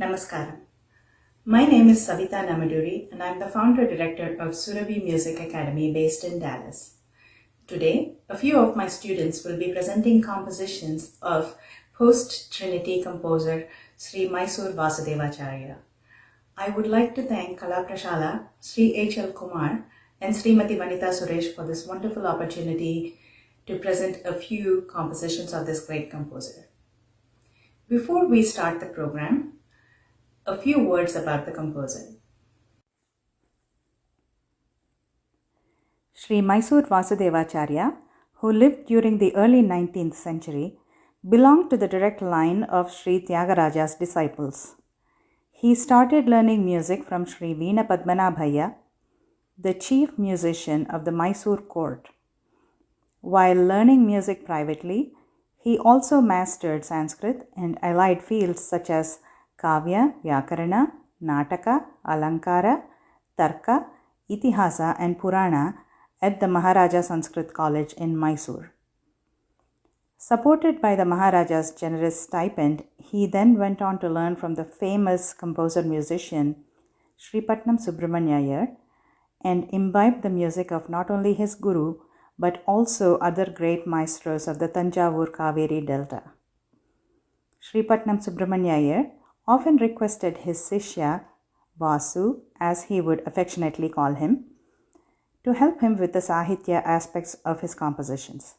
Namaskaram. My name is Savita Namaduri and I'm the founder director of Surabhi Music Academy based in Dallas. Today, a few of my students will be presenting compositions of post-Trinity composer Sri Mysore Vasudevacharya. I would like to thank Kala Prashala, Sri H.L. Kumar and Srimati Vanita Suresh for this wonderful opportunity to present a few compositions of this great composer. Before we start the program, a few words about the composer. Sri Mysore Vasudevacharya, who lived during the early 19th century, belonged to the direct line of Sri Tyagaraja's disciples. He started learning music from Sri Veena Padmanabhaya, the chief musician of the Mysore court. While learning music privately, he also mastered Sanskrit and allied fields such as Kavya, Vyakarana, Nataka, Alankara, Tarka, Itihasa and Purana at the Maharaja Sanskrit College in Mysore. Supported by the Maharaja's generous stipend, he then went on to learn from the famous composer-musician Sri Patnam Subramanya Iyer and imbibed the music of not only his guru but also other great maestros of the Tanjavur Kaveri Delta. Sri Patnam Subramanya Iyer often requested his Sishya, Vasu, as he would affectionately call him, to help him with the Sahitya aspects of his compositions.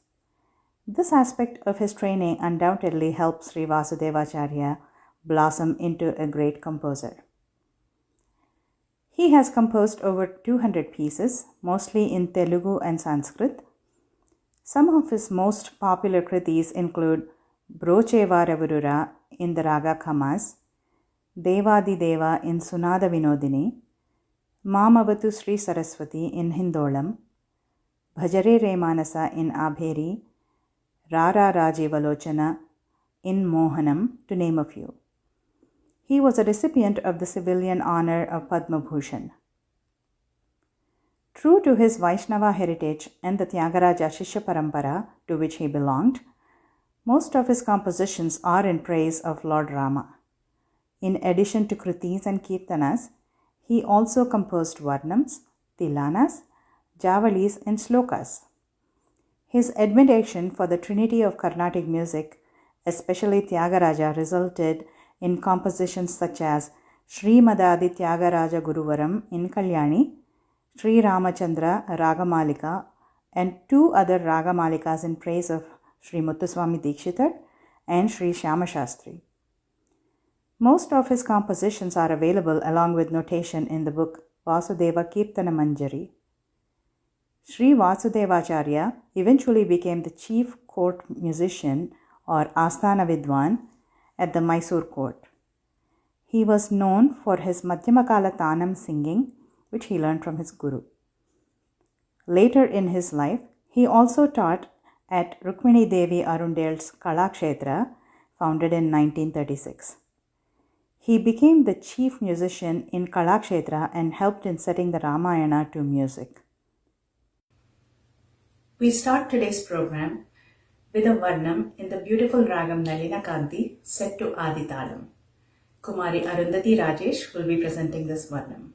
This aspect of his training undoubtedly helped Sri Vasudevacharya blossom into a great composer. He has composed over 200 pieces, mostly in Telugu and Sanskrit. Some of his most popular kritis include Brocheva Revurura in the Raga Khamas, Devadi Deva in Sunada Vinodini, Mamavatu Sri Saraswati in Hindolam, Bhajare Re Manasa in Abheri, Rara Rajivalochana in Mohanam, to name a few. He was a recipient of the civilian honor of Padma Bhushan. True to his Vaishnava heritage and the Tyagaraja Shishya Parampara to which he belonged, most of his compositions are in praise of Lord Rama. In addition to kritis and kirtanas, he also composed varnams, tilanas, javalis and slokas. His admiration for the trinity of Carnatic music, especially Tyagaraja, resulted in compositions such as Sri Madadi Tyagaraja Guruvaram in Kalyani, Sri Ramachandra Ragamalika, and two other Ragamalikas in praise of Sri Muthuswami Dikshitar and Sri Shyama Shastri. Most of his compositions are available along with notation in the book Vasudeva Kirtana Manjari. Sri Vasudevacharya eventually became the chief court musician or Asthana Vidwan at the Mysore court. He was known for his Madhyamakala Tanam singing, which he learned from his guru. Later in his life, he also taught at Rukmini Devi Arundel's Kalakshetra, founded in 1936. He became the chief musician in Kalakshetra and helped in setting the Ramayana to music. We start today's program with a varnam in the beautiful ragam Nalina Kanti set to Aditalam. Kumari Arundhati Rajesh will be presenting this varnam.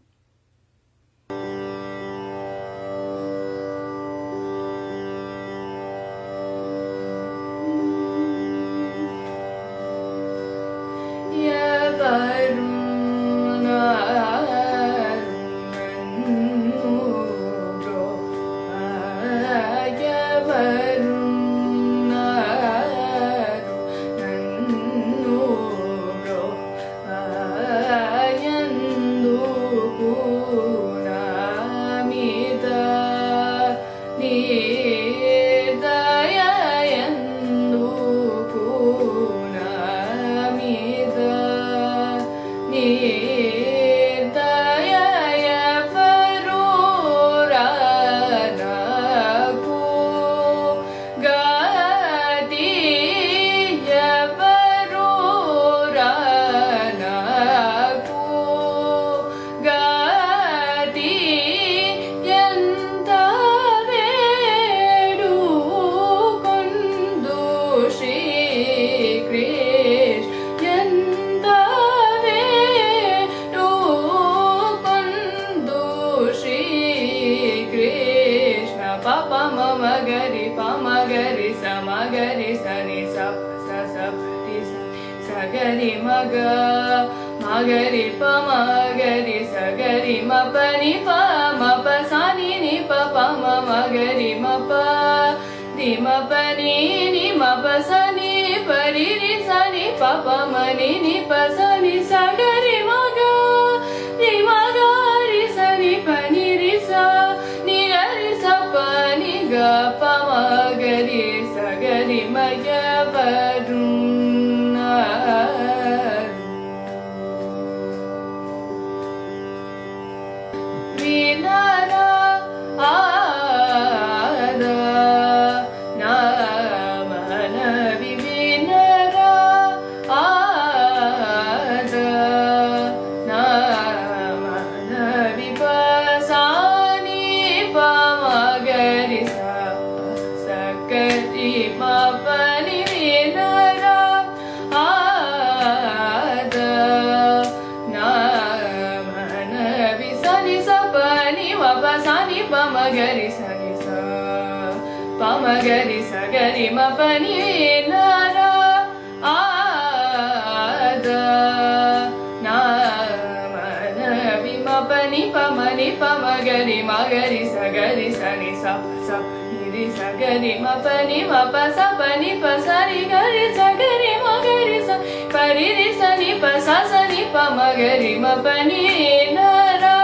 ಸಗರಿ ಮಗ ಮಗರಿ ಪ ಮಗರಿ ಸಗರಿ ಮ ಪನಿ ಪ ಮ ಪ ಸಾನಿ ನಿ ಪ ಪ ಮ ಮಗರಿ ಮ ಪ ನಿ ಮ ಪನಿ ನಿ ಮ ಪ ಸನಿ ಪರಿ ರಿ ಸನಿ ಪ ಪ ಮ ನಿ ಪ ಸನಿ ಸಗರಿ ಮಗ ರಿ ಮಗ ರಿ ಸನಿ ಪನಿ ರಿ ಸ ನಿ ರಿ ಸ ಪ ನಿ ಗ ಪ ಮಗರಿ ಸಗರಿ ಮಗ ಬರು Pamagari sani sa Pamagari sagari ma pani nara ada na mana bima pani pamani pamagari magari sagari sani sa sa niri sagari ma pani ma pa sa pani pa sari gari sagari magari sa pari ri sani pa sa sani pamagari ma pani nara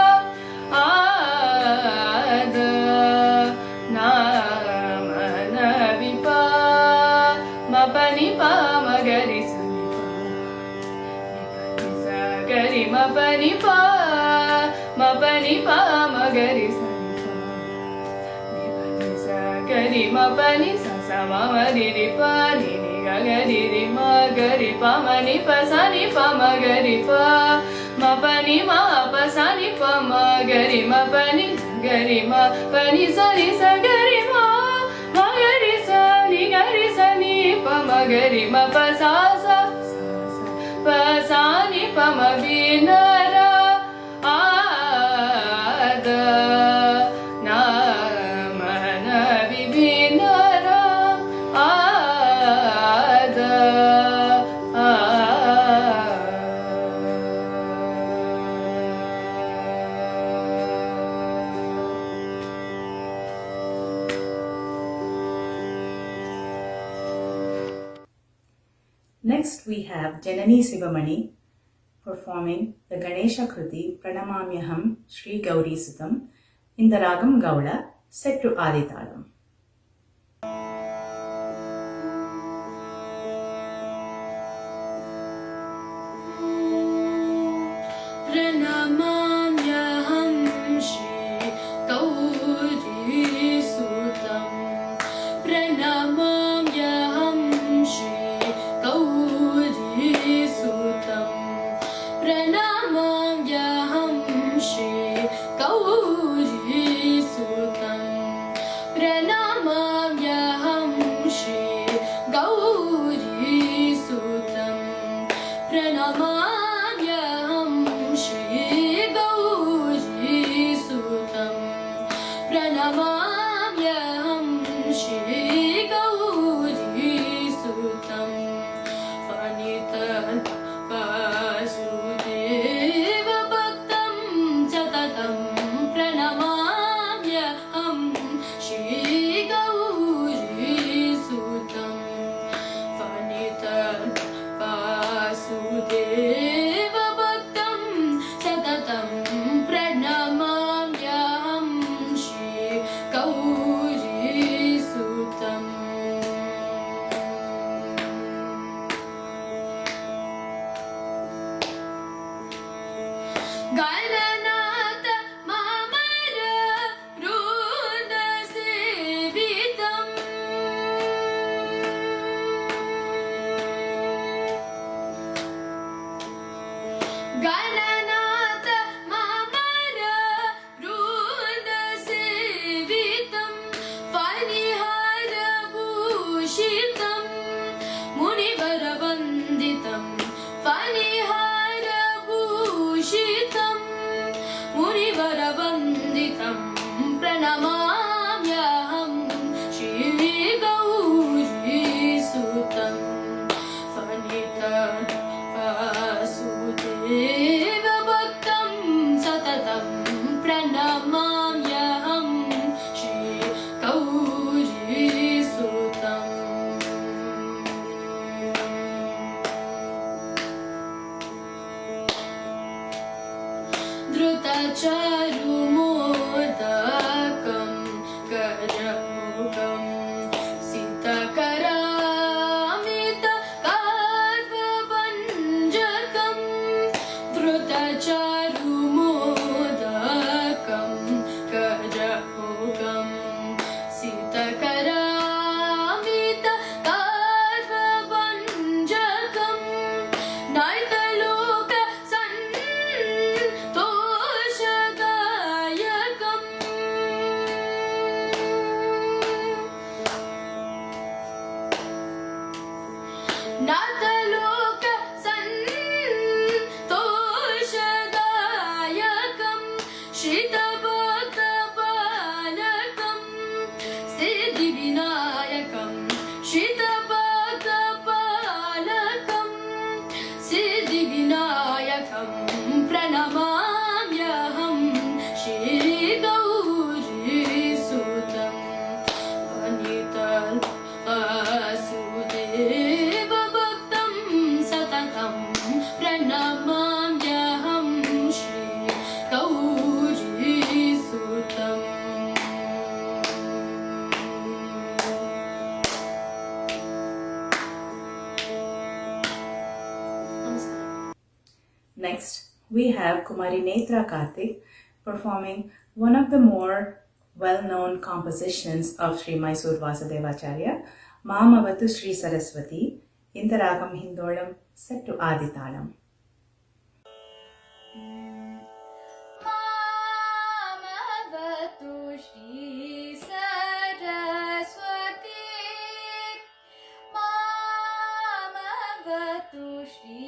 Mapani pa magari sani pa gari mapani pa magari sani pa gari mapani sa sa ma ri ri pa ni ni ga ga ri ri ma gari pa mani pa sani pa magari pa mapani ma pa sani pa magari mapani gari ma pani sani sa gari ma magari sani gari sani pa magari ma pa sa sa pa sani pa ma binara ada na mana bibinara ada Next we have Janani Sivamani performing the Ganesha Kruti Pranamamyaham Sri Gauri Sutam in the Ragam Gauda set to Aditalam. Pranamamyaham Shri Gauri Sutam Pranamamyaham Shri Gauri Sutam Pranamamyaham Shri Gauri Sutam Pranamamyaham Shri Gauri Sutam Pranamamyaham Shri Gauri Sutam Pranamamyaham Shri Gauri Sutam Fanitan Vasudeva Bhaktam Satatam Pranamamyaham Shri Gauri Sutam Fanitan Vasudeva Bhaktam Satatam Pranamamyaham Shri Gauri Sutam Galanata Mamara Ruda Sevitam Galanata Mamara Ruda Sevitam Fanihara Bhushitam Munivara Vanditam Fanihara Bhushitam Munivara Vanditam Pranamamyaham Shri Gauri Sutam Fanitam चारुमोदकं गजमुखं सितकरामितकाल्पभञ्जकं धृतचारुमोदकं गजमुखं सितकरामितकाल्पभञ्जकं नाथलोकसन्तोषदायकं श्रितभक्तपालकं सिद्धिविनायकं श्रितभक्तपालकं सिद्धिविनायकं प्रणमाम्यहं श्रीगौरीसुतं वनितवासुदेवभक्तं सततं प्रणमाम्यहं श्रीगौरीसुतम् Next, we have Kumari Netra Karthik performing one of the more well-known compositions of Sri Mysore Vasudevacharya, Mamavatu Sri Saraswati, in the Ragam Hindolam set to Aditalam. मामवतु Shri Saraswati मामवतु Shri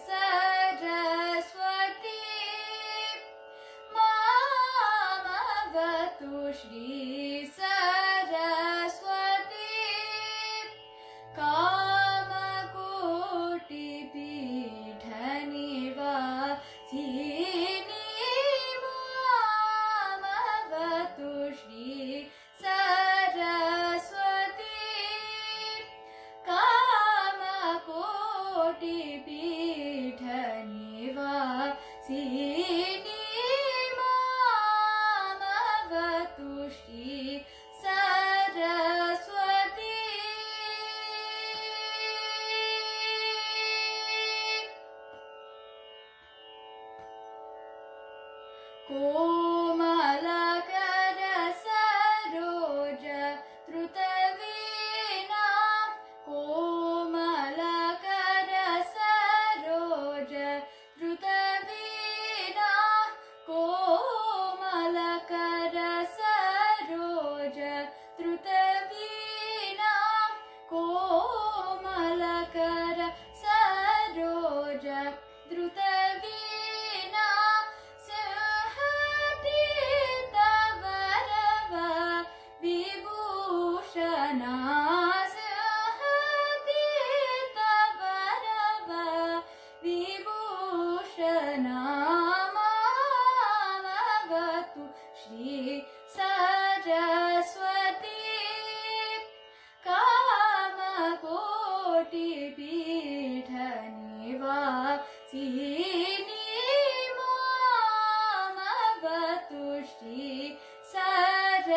Saraswati मामवतु Shri Saraswati कामकोटिपीठनिवासिनी मामवतु Shri Saraswati कामकोटिपीठनिवासिनी मामवतु Shri Saraswati कोमलकर Saroj धृतवीणा कोमलकर Saroj धृतवीणा कोमलकर Saroj धृतवीणा कोमलकर Saroj धृतवीणा सिंहतीर्थवरव विभूषणा सिंहतीर्थवरव विभूषणा मामवतु Shri Saraswati कामकोटिपीठनिवासिनी मामवतु Shri Saraswati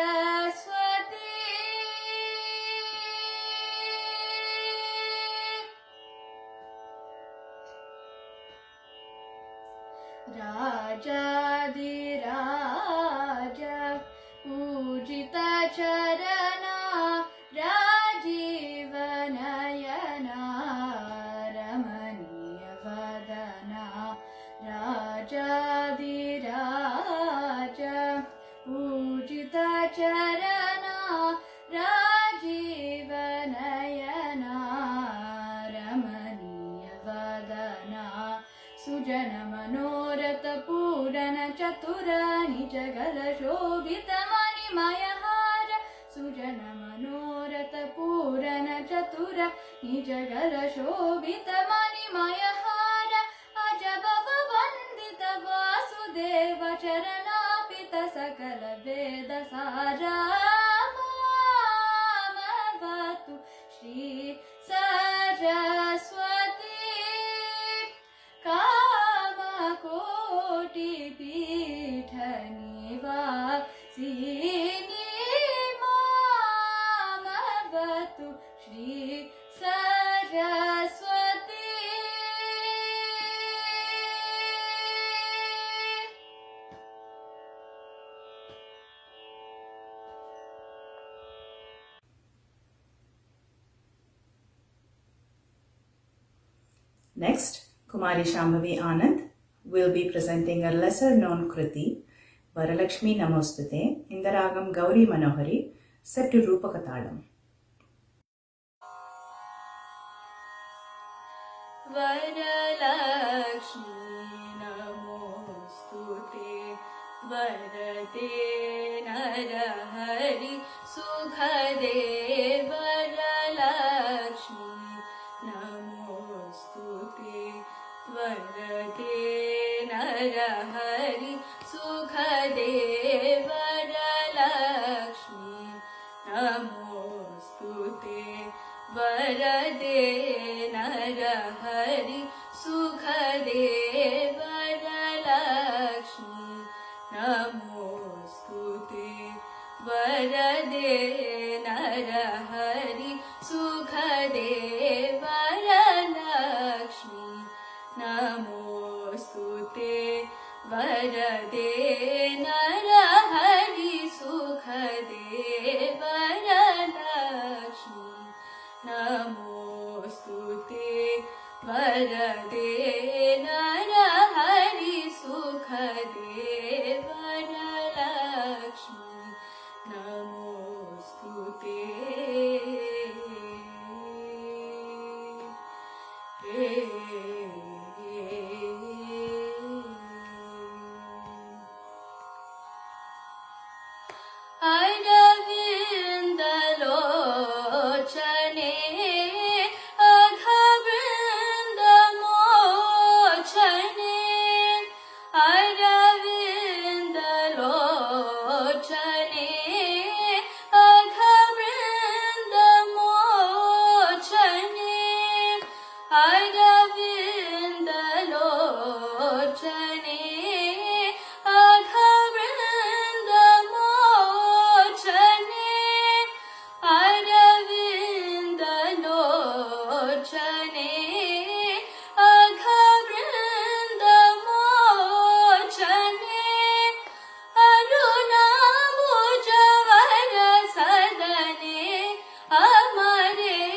राजाधिराज पूजित चरणा राजीवनयना रमणीय वदना राजाधिराज पूजित चरणा राजीवनयना रमणीय वदना सुजन मनोरथ पूरण चतुर निज गल शोभित मणिमयहार सुजन मनोरथ पूरण चतुर निज गल शोभित मणिमयहार अजब वंदित वासुदेव चरणापित सकल वेद सारा मामवतु Shri Saraswati कामकोटिपीठनिवासिनी सीनीमामवतु Shri Saraswati. Next, Kumari Shambhavi Anand will be presenting a lesser known Kriti, Varalakshmi Namostute, in the ragam Gauri Manohari, set to Rupakatalam. Varalakshmi नमोस्तुते वरदे नरहरि सुखदे वरलक्ष्मी नमोस्तुते वरदे नरहरि सुखदे वरलक्ष्मी नमोस्तुते वरदे नरहरि सुखदे वरलक्ष्मी नमोस्तुते वरदे नरहरि सुखदे वरलक्ष्मी नमोस्तुते वरदे नरहरि सुखदे वरलक्ष्मी नमोस्तुते वरदे नरहरि सुखदे वरलक्ष्मी नमोस्तुते। अरविन्दलोचने अघवृन्दमोचने अरविन्दलोचने अघवृन्दमोचने अरविन्दलोचने अघवृन्दमोचने अरविन्दलोचने अघवृन्दमोचने अरुणाम्बुजवरसदने अमरेन्द्रनुतचरणे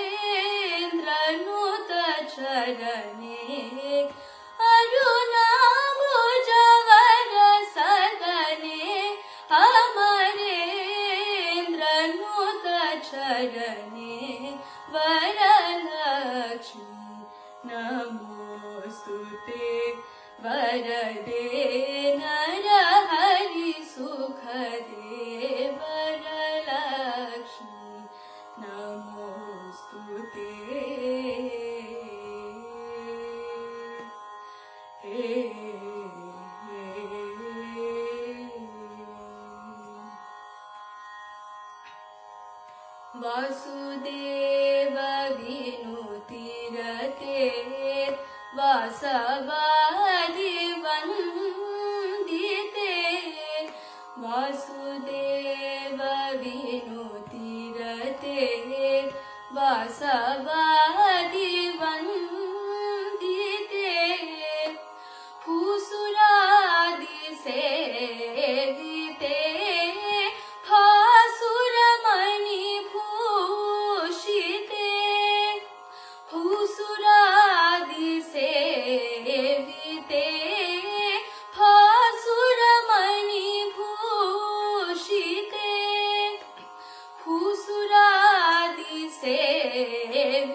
अरुणाम्बुजवरसदने अमरेन्द्रनुतचरणे वरलक्ष्मी नमोस्तुते वरदे नरहरि सुखदे वरलक्ष्मी नमोस्तुते। Vasudev विनुतिरते वासवादि वन्दिते Vasudev विनुतिरते वासवादि वन्दिते भूसुरादि सेविते भासुरमणिभूषिते भूसुरादि सेविते भासुरमणिभूषिते भूसुरादि सेविते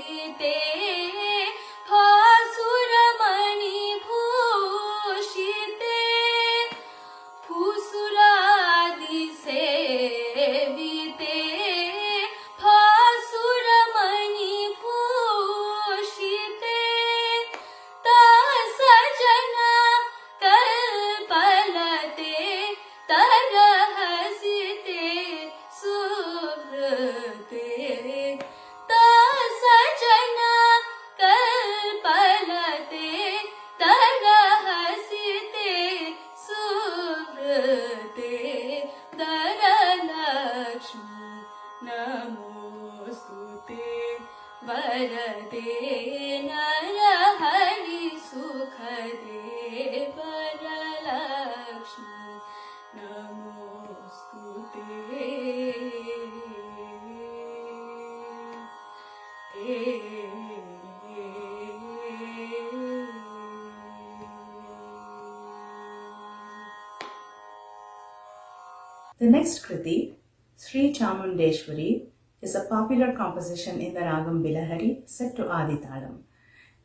The next Kriti, Sri Chamundeshwari, is a popular composition in the Ragam Bilahari set to Adi Talam.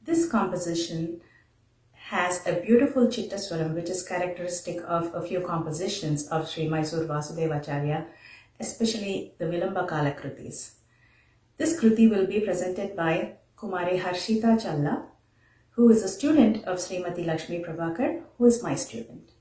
This composition has a beautiful Chittaswaram which is characteristic of a few compositions of Sri Mysore Vasudevacharya, especially the Vilamba Kala Kritis. This Kriti will be presented by Kumari Harshita Challa, who is a student of Srimati Lakshmi Prabhakar, who is my student.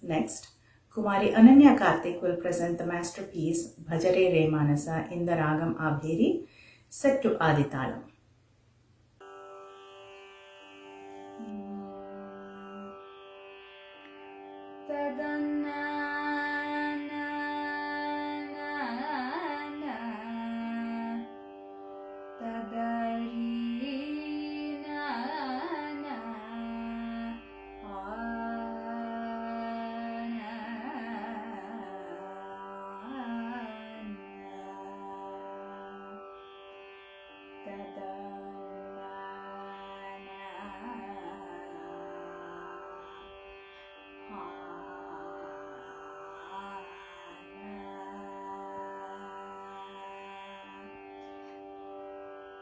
Next, Kumari Ananya Karthik will present the masterpiece Bhajare Re Manasa in the Ragam Abheri, set to Aditalam.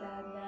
Da da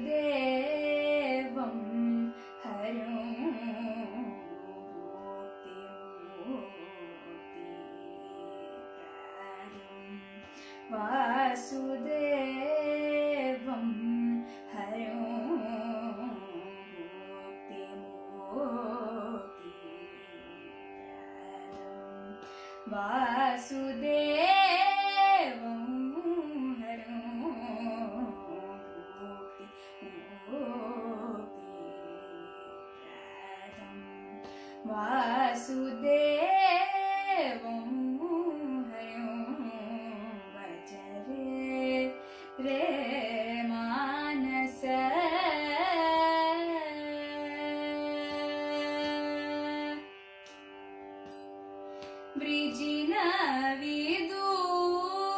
वासुदेवं हरं भूतिमुक्तिप्रदं वासुदेवं हरं भूतिमुक्तिप्रदं वासुदेवं हरं भूतिमुक्तिप्रदं वासुदेवं हरं भजरे रे मानस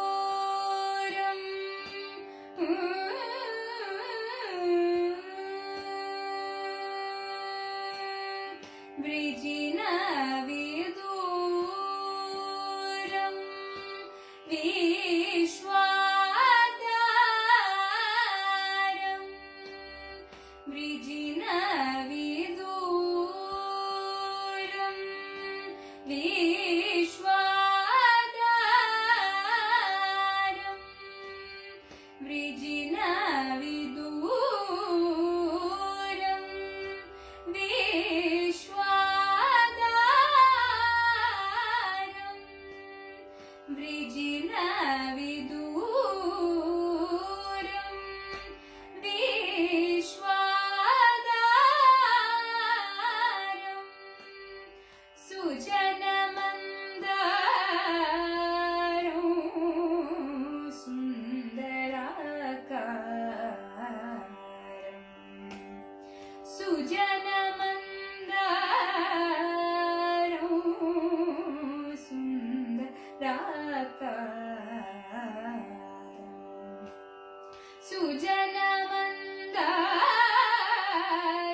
वृजिनविदूरं वृजिनविदूरं विश्वाधारं वृजिनविदूरं विश्वाधारं वृजिनविदूरं विश्वाधारं वृजिनविदूरं विश्वाधारं सुजनमन्दारं सुन्दराकारं सुजनमन्दारं सुन्दराकारं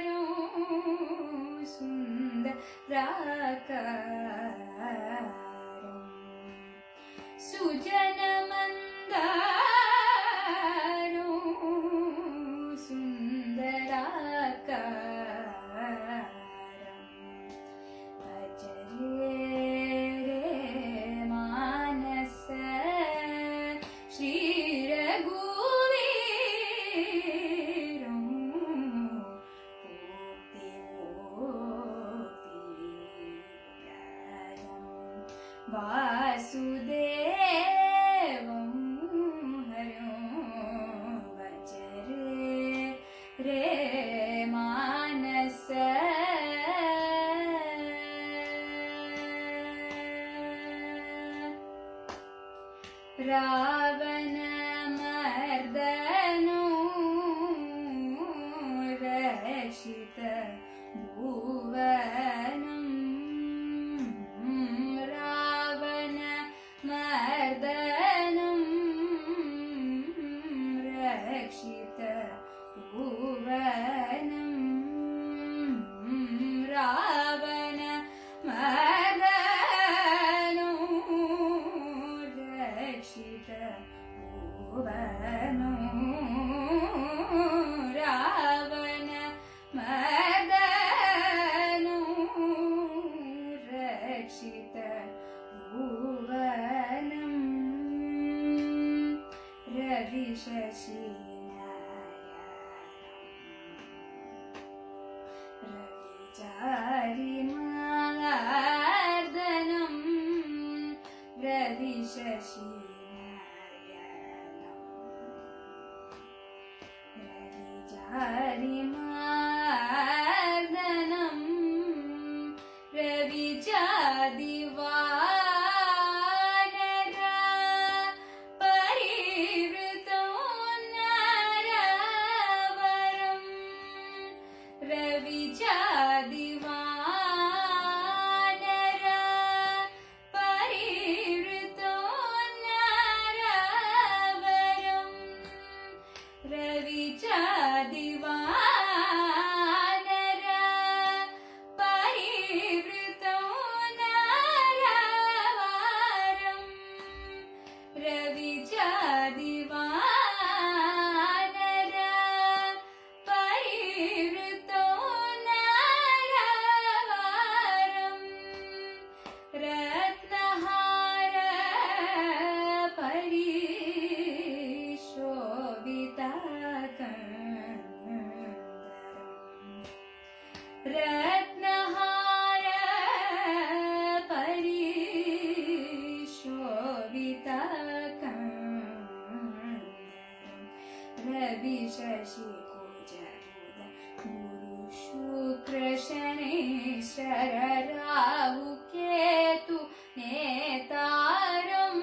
सुजनमन्दारं सुन्दराकारं सुजनमन्दारं सुन्दराकारं भजरे रे मानस श्रीरघुवीरं भूतिमुक्तिप्रदं वासुदेवं हरं भजरे रे मानस रावणमर्दनो रक्षित भुवनं रावणमर्दनं रक्षित भुवनं रावणमर्दनो रक्षित भुवनं रावणमर्दनो रक्षित भुवनं रविशशिनयनं रविचारिमार्दनं रविचादिवानरा परिवृतो नरवरं रविचादिवानरा परिवृतो नरवरं रविचादिवानरा परिवृतो नरवरं रविचादिवानरा रवि शशि कुज गुरु शुक्र शनैश्चर राहु केतु नेतारं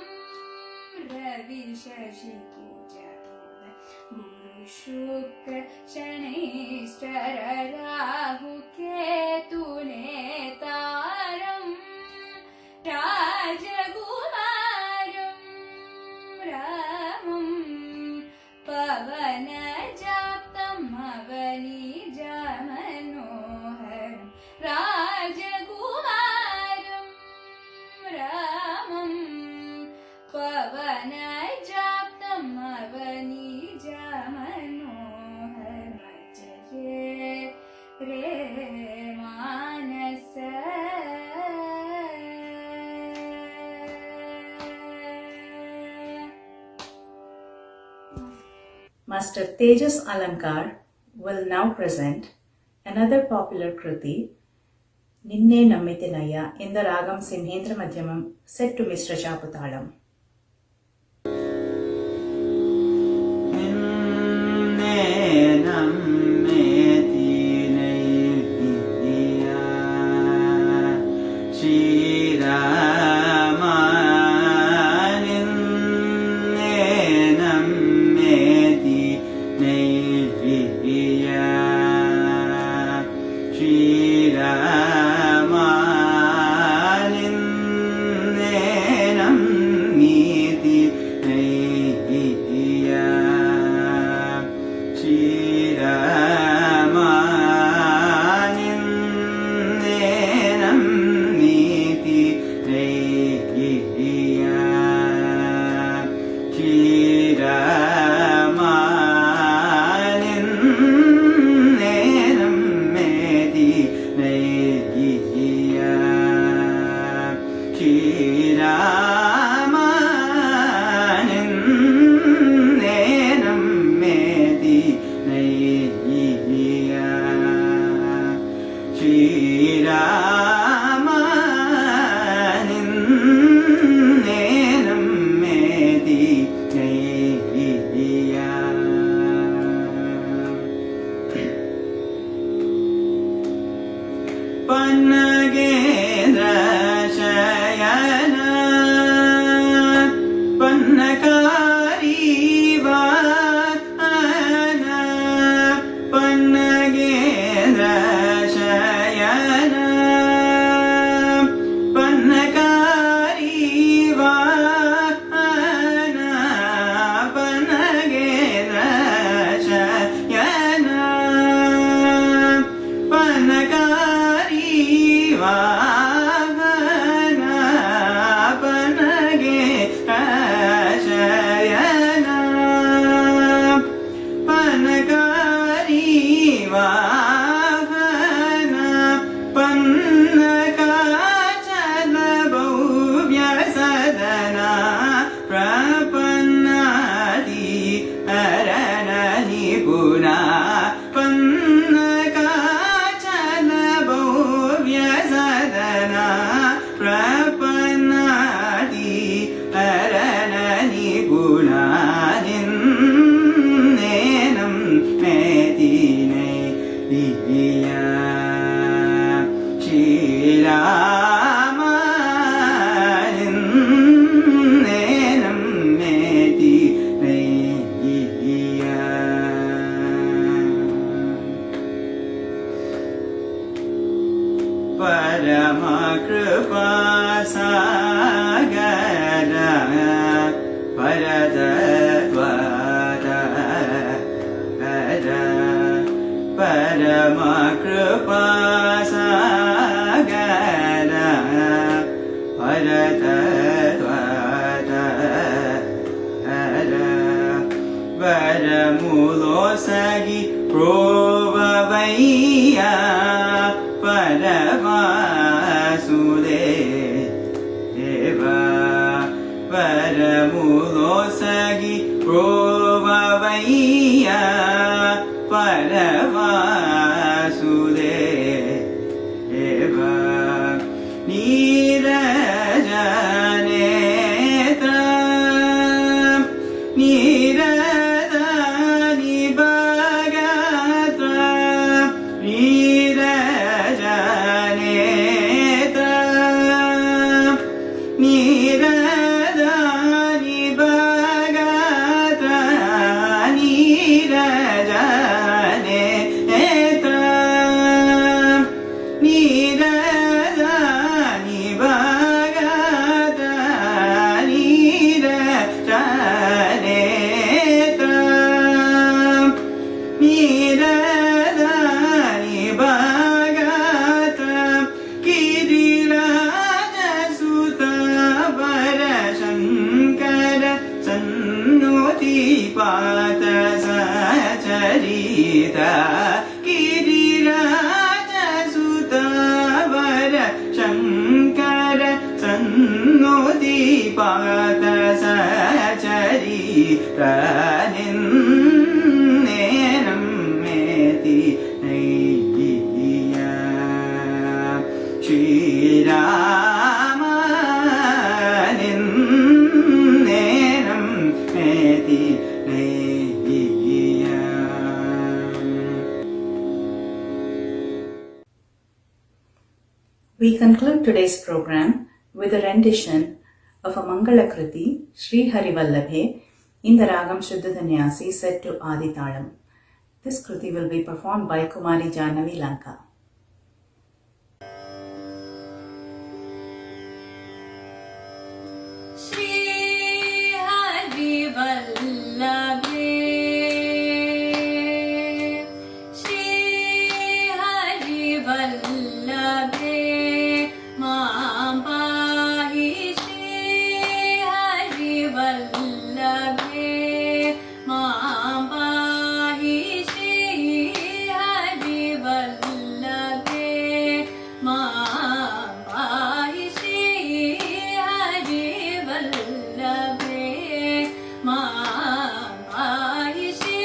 रवि शशि कुज गुरु शुक्र शनैश्चर राहु केतु नेतारं राजकुमारं रामं पवनजातं अवनीजमनोहरं राजकुमारं रामं पवनजातं अवनीजमनोहरं जय रे मानस Master Tejas Alankar will now present another popular Kruti, Ninne Nammitinaya, in the Ragam Simhendra Madhyamam, set to Mr. Chaputalam. ನೀರದ Giriraj सुतवर Shankar सन्नुतिपात सचरित्र निन्नेनमेति नैया श्रीराम निन्नेनमेति नैया. We conclude today's program with a rendition of a Mangala Kriti, Sri Hari Vallabhe, in the Ragam Shuddhadanyasi set to Adi Talam. This Kriti will be performed by Kumari Jahnavi Lanka. Shri Hari Vallabhe, Shri Hari Vallabhe, Maam Pahi Shri Hari Vallabhe, Maam Pahi Shri Hari Vallabhe, Maam Pahi Shri Hari Vallabhe, Maam Pahi Shri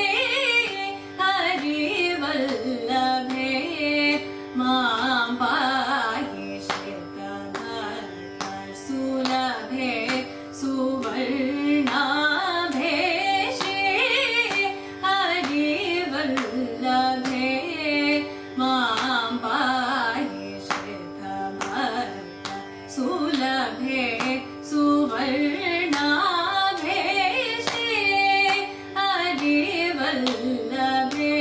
Hari Vallabhe, Maam Pahi Shritamata Sulabhe Suvarnabhe Shri Hari Vallabhe, Maam Pahi Shritamata Sulabhe Suvarnabhe Shri Hari Vallabhe.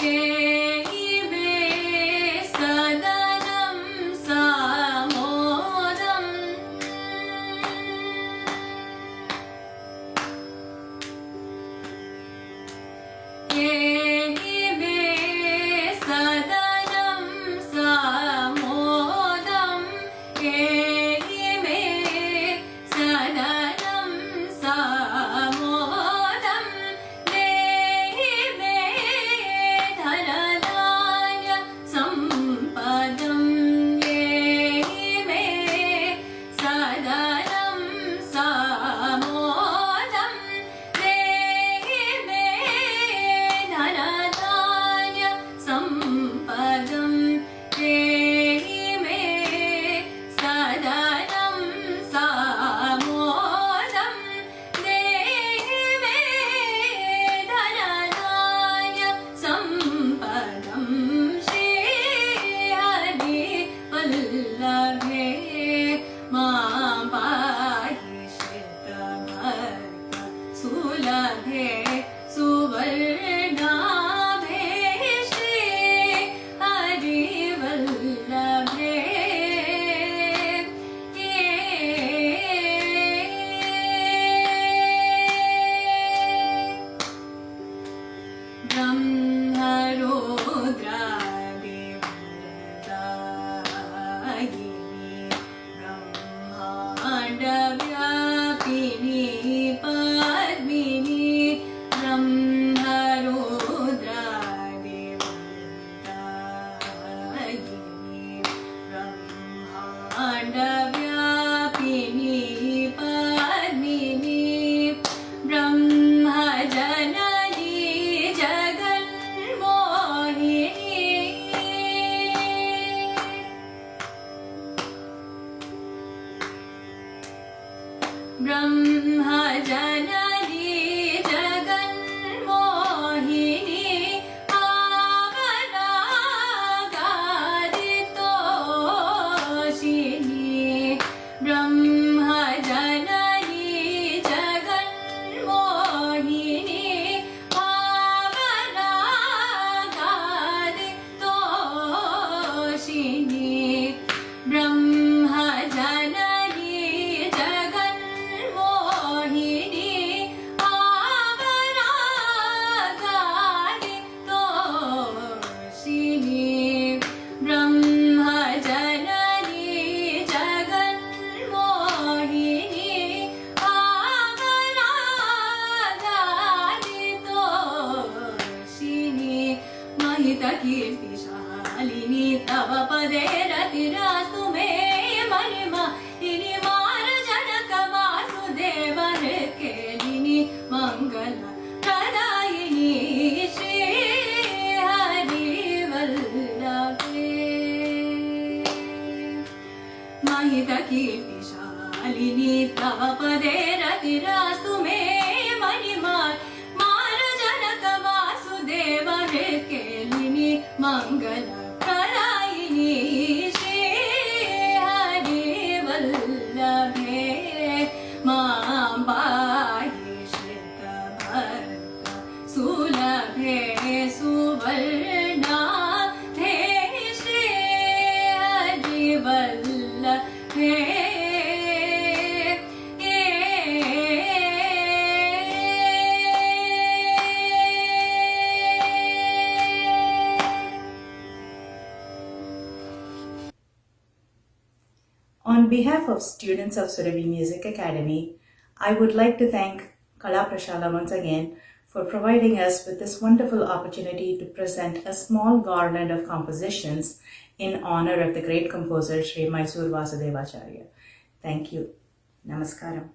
Ke कीर्तिशालिनी तव पदे रतिरास्तु मे महिमा इनि मार्जनक वासुदेवन केलिनी मंगल प्रदायिनी श्री हरिवल्लभे महित कीर्तिशालिनी तव पदे रतिरास्तु मे महिमा मार्जनक वासुदेवन केलिनी मंगल प्रदायिनी श्री हरिवल्लभे मां पाहि श्रितभर्त सुलभे सुवर्णाधे Shri हरिवल्लभे On behalf of students of Surabhi Music Academy, I would like to thank Kala Prashala once again for providing us with this wonderful opportunity to present a small garland of compositions in honor of the great composer Sri Mysore Vasudevacharya. Thank you. Namaskaram.